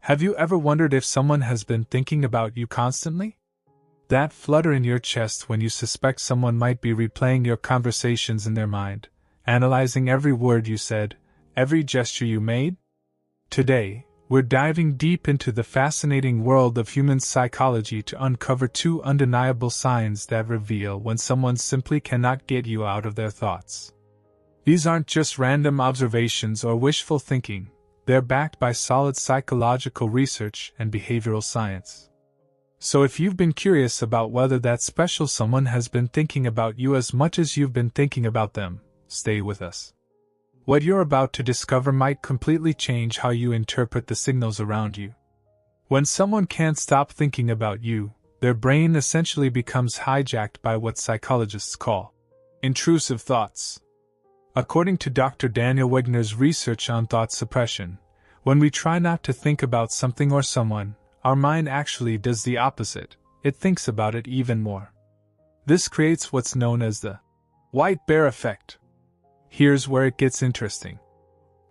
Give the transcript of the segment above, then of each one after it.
Have you ever wondered if someone has been thinking about you constantly? That flutter in your chest when you suspect someone might be replaying your conversations in their mind, analyzing every word you said, every gesture you made? Today, we're diving deep into the fascinating world of human psychology to uncover two undeniable signs that reveal when someone simply cannot get you out of their thoughts. These aren't just random observations or wishful thinking, they're backed by solid psychological research and behavioral science. So if you've been curious about whether that special someone has been thinking about you as much as you've been thinking about them, stay with us. What you're about to discover might completely change how you interpret the signals around you. When someone can't stop thinking about you, their brain essentially becomes hijacked by what psychologists call intrusive thoughts. According to Dr. Daniel Wegner's research on thought suppression, when we try not to think about something or someone, our mind actually does the opposite. It thinks about it even more. This creates what's known as the white bear effect. Here's where it gets interesting.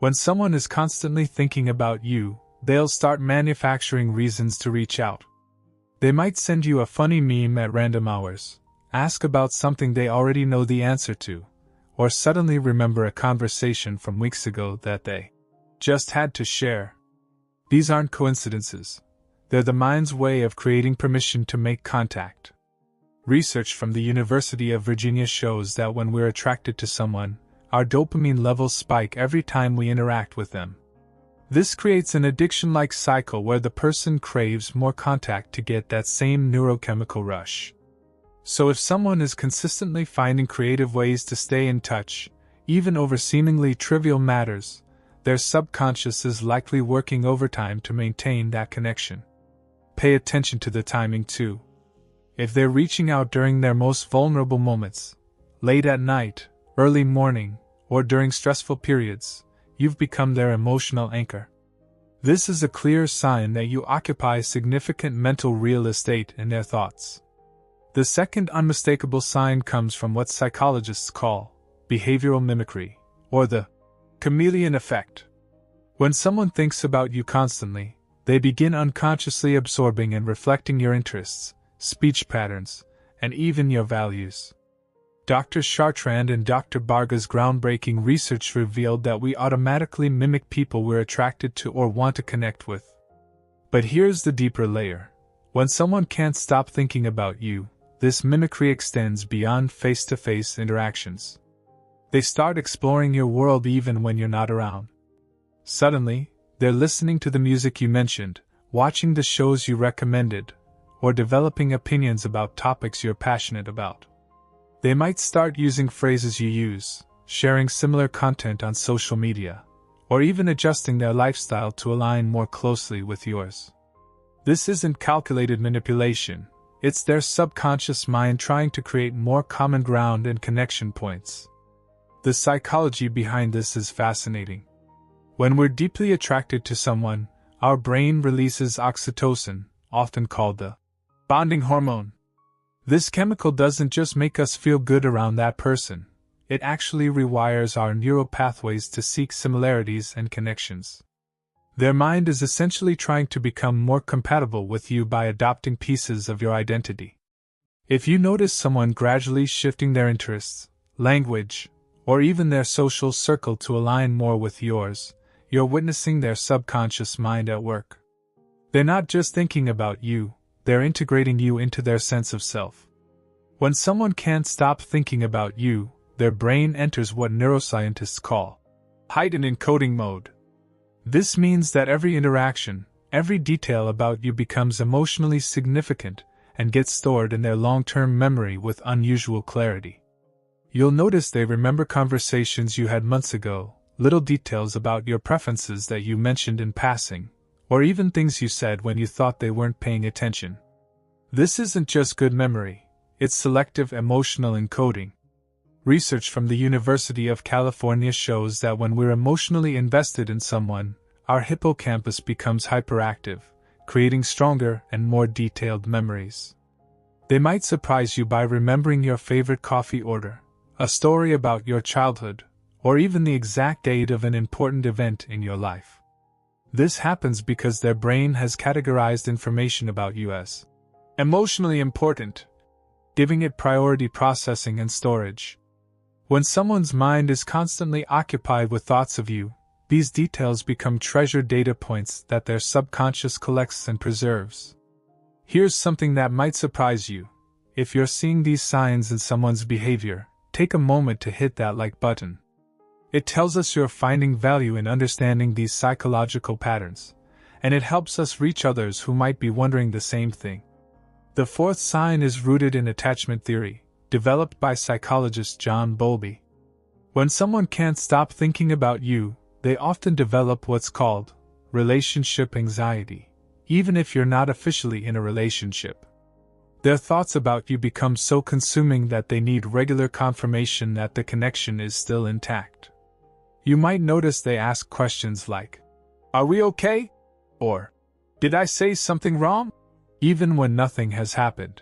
When someone is constantly thinking about you, they'll start manufacturing reasons to reach out. They might send you a funny meme at random hours, ask about something they already know the answer to, or suddenly remember a conversation from weeks ago that they just had to share. These aren't coincidences. They're the mind's way of creating permission to make contact. Research from the University of Virginia shows that when we're attracted to someone, our dopamine levels spike every time we interact with them. This creates an addiction-like cycle where the person craves more contact to get that same neurochemical rush. So if someone is consistently finding creative ways to stay in touch, even over seemingly trivial matters, their subconscious is likely working overtime to maintain that connection. Pay attention to the timing too. If they're reaching out during their most vulnerable moments, late at night, early morning, or during stressful periods, you've become their emotional anchor. This is a clear sign that you occupy significant mental real estate in their thoughts. The second unmistakable sign comes from what psychologists call behavioral mimicry, or the chameleon effect. When someone thinks about you constantly, they begin unconsciously absorbing and reflecting your interests, speech patterns, and even your values. Dr. Chartrand and Dr. Barga's groundbreaking research revealed that we automatically mimic people we're attracted to or want to connect with. But here's the deeper layer. When someone can't stop thinking about you, this mimicry extends beyond face-to-face interactions. They start exploring your world even when you're not around. Suddenly, they're listening to the music you mentioned, watching the shows you recommended, or developing opinions about topics you're passionate about. They might start using phrases you use, sharing similar content on social media, or even adjusting their lifestyle to align more closely with yours. This isn't calculated manipulation. It's their subconscious mind trying to create more common ground and connection points. The psychology behind this is fascinating. When we're deeply attracted to someone, our brain releases oxytocin, often called the bonding hormone. This chemical doesn't just make us feel good around that person, it actually rewires our neural pathways to seek similarities and connections. Their mind is essentially trying to become more compatible with you by adopting pieces of your identity. If you notice someone gradually shifting their interests, language, or even their social circle to align more with yours, you're witnessing their subconscious mind at work. They're not just thinking about you, they're integrating you into their sense of self. When someone can't stop thinking about you, their brain enters what neuroscientists call heightened encoding mode. This means that every interaction, every detail about you becomes emotionally significant and gets stored in their long-term memory with unusual clarity. You'll notice they remember conversations you had months ago, little details about your preferences that you mentioned in passing, or even things you said when you thought they weren't paying attention. This isn't just good memory, it's selective emotional encoding. Research from the University of California shows that when we're emotionally invested in someone, our hippocampus becomes hyperactive, creating stronger and more detailed memories. They might surprise you by remembering your favorite coffee order, a story about your childhood, or even the exact date of an important event in your life. This happens because their brain has categorized information about you as emotionally important, giving it priority processing and storage. When someone's mind is constantly occupied with thoughts of you, these details become treasured data points that their subconscious collects and preserves. Here's something that might surprise you. If you're seeing these signs in someone's behavior, take a moment to hit that like button. It tells us you're finding value in understanding these psychological patterns, and it helps us reach others who might be wondering the same thing. The fourth sign is rooted in attachment theory, developed by psychologist John Bowlby. When someone can't stop thinking about you, they often develop what's called relationship anxiety, even if you're not officially in a relationship. Their thoughts about you become so consuming that they need regular confirmation that the connection is still intact. You might notice they ask questions like, "Are we okay?" or "Did I say something wrong?" even when nothing has happened.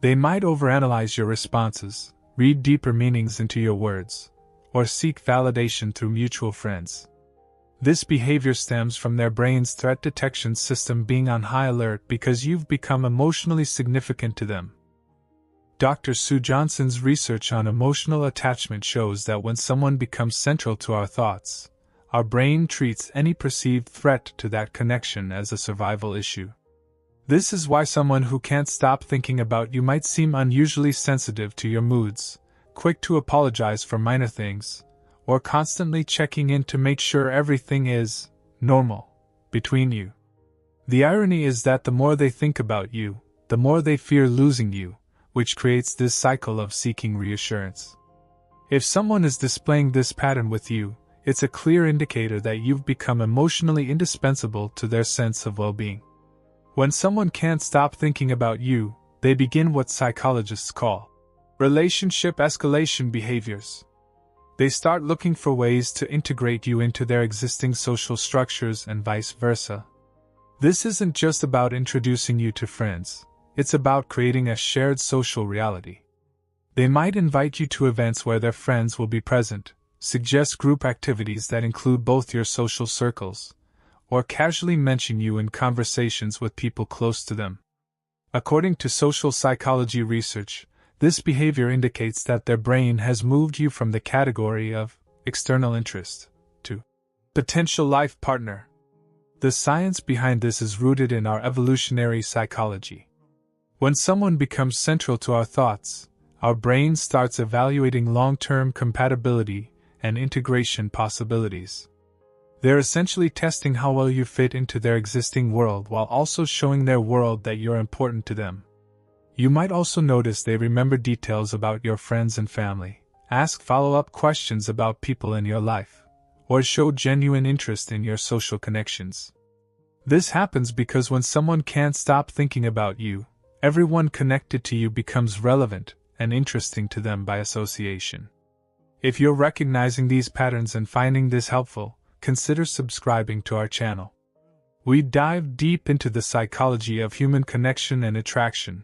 They might overanalyze your responses, read deeper meanings into your words, or seek validation through mutual friends. This behavior stems from their brain's threat detection system being on high alert because you've become emotionally significant to them. Dr. Sue Johnson's research on emotional attachment shows that when someone becomes central to our thoughts, our brain treats any perceived threat to that connection as a survival issue. This is why someone who can't stop thinking about you might seem unusually sensitive to your moods, quick to apologize for minor things, or constantly checking in to make sure everything is normal between you. The irony is that the more they think about you, the more they fear losing you, which creates this cycle of seeking reassurance. If someone is displaying this pattern with you, it's a clear indicator that you've become emotionally indispensable to their sense of well-being. When someone can't stop thinking about you, they begin what psychologists call relationship escalation behaviors. They start looking for ways to integrate you into their existing social structures and vice versa. This isn't just about introducing you to friends. It's about creating a shared social reality. They might invite you to events where their friends will be present, suggest group activities that include both your social circles, or casually mention you in conversations with people close to them. According to social psychology research, this behavior indicates that their brain has moved you from the category of external interest to potential life partner. The science behind this is rooted in our evolutionary psychology. When someone becomes central to our thoughts, our brain starts evaluating long-term compatibility and integration possibilities. They're essentially testing how well you fit into their existing world while also showing their world that you're important to them. You might also notice they remember details about your friends and family, ask follow-up questions about people in your life, or show genuine interest in your social connections. This happens because when someone can't stop thinking about you, everyone connected to you becomes relevant and interesting to them by association. If you're recognizing these patterns and finding this helpful, consider subscribing to our channel. We dive deep into the psychology of human connection and attraction,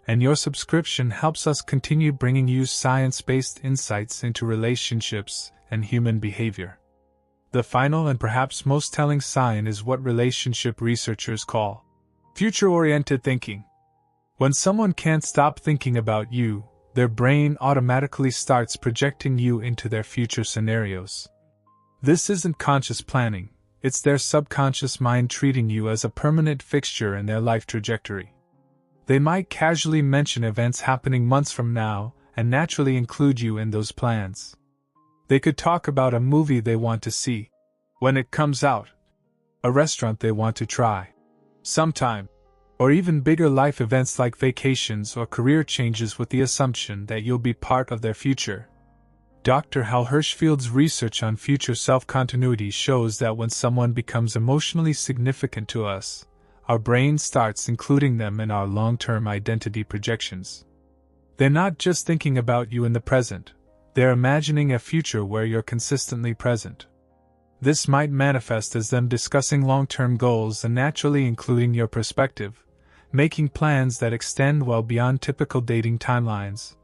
and your subscription helps us continue bringing you science-based insights into relationships and human behavior. The final and perhaps most telling sign is what relationship researchers call future-oriented thinking. When someone can't stop thinking about you, their brain automatically starts projecting you into their future scenarios. This isn't conscious planning, it's their subconscious mind treating you as a permanent fixture in their life trajectory. They might casually mention events happening months from now and naturally include you in those plans. They could talk about a movie they want to see when it comes out, a restaurant they want to try sometime, or even bigger life events like vacations or career changes with the assumption that you'll be part of their future. Dr. Hal Hershfield's research on future self-continuity shows that when someone becomes emotionally significant to us, our brain starts including them in our long-term identity projections. They're not just thinking about you in the present, they're imagining a future where you're consistently present. This might manifest as them discussing long-term goals and naturally including your perspective, making plans that extend well beyond typical dating timelines,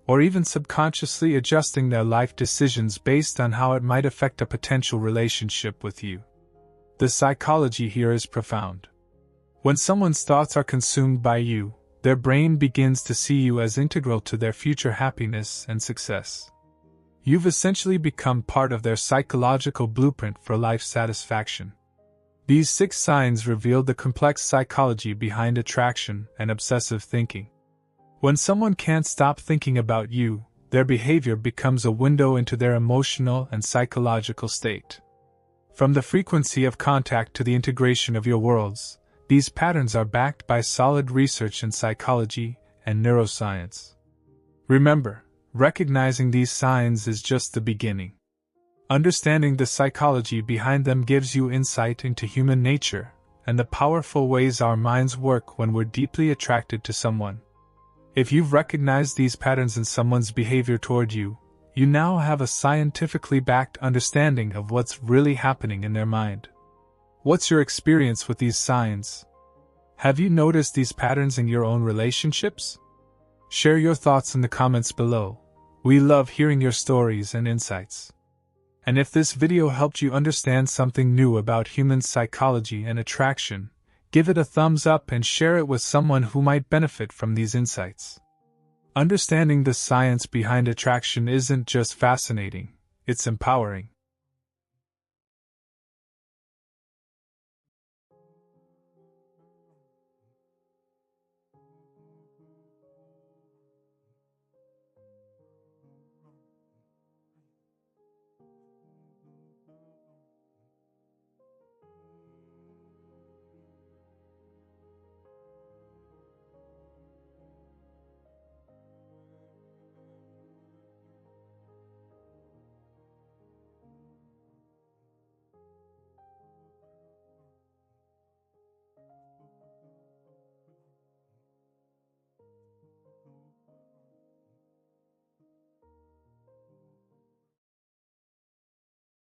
or even subconsciously adjusting their life decisions based on how it might affect a potential relationship with you. The psychology here is profound. When someone's thoughts are consumed by you, their brain begins to see you as integral to their future happiness and success. You've essentially become part of their psychological blueprint for life satisfaction. These 6 signs reveal the complex psychology behind attraction and obsessive thinking. When someone can't stop thinking about you, their behavior becomes a window into their emotional and psychological state. From the frequency of contact to the integration of your worlds, these patterns are backed by solid research in psychology and neuroscience. Remember, recognizing these signs is just the beginning. Understanding the psychology behind them gives you insight into human nature and the powerful ways our minds work when we're deeply attracted to someone. If you've recognized these patterns in someone's behavior toward you, you now have a scientifically backed understanding of what's really happening in their mind. What's your experience with these signs? Have you noticed these patterns in your own relationships? Share your thoughts in the comments below. We love hearing your stories and insights. And if this video helped you understand something new about human psychology and attraction, give it a thumbs up and share it with someone who might benefit from these insights. Understanding the science behind attraction isn't just fascinating, it's empowering.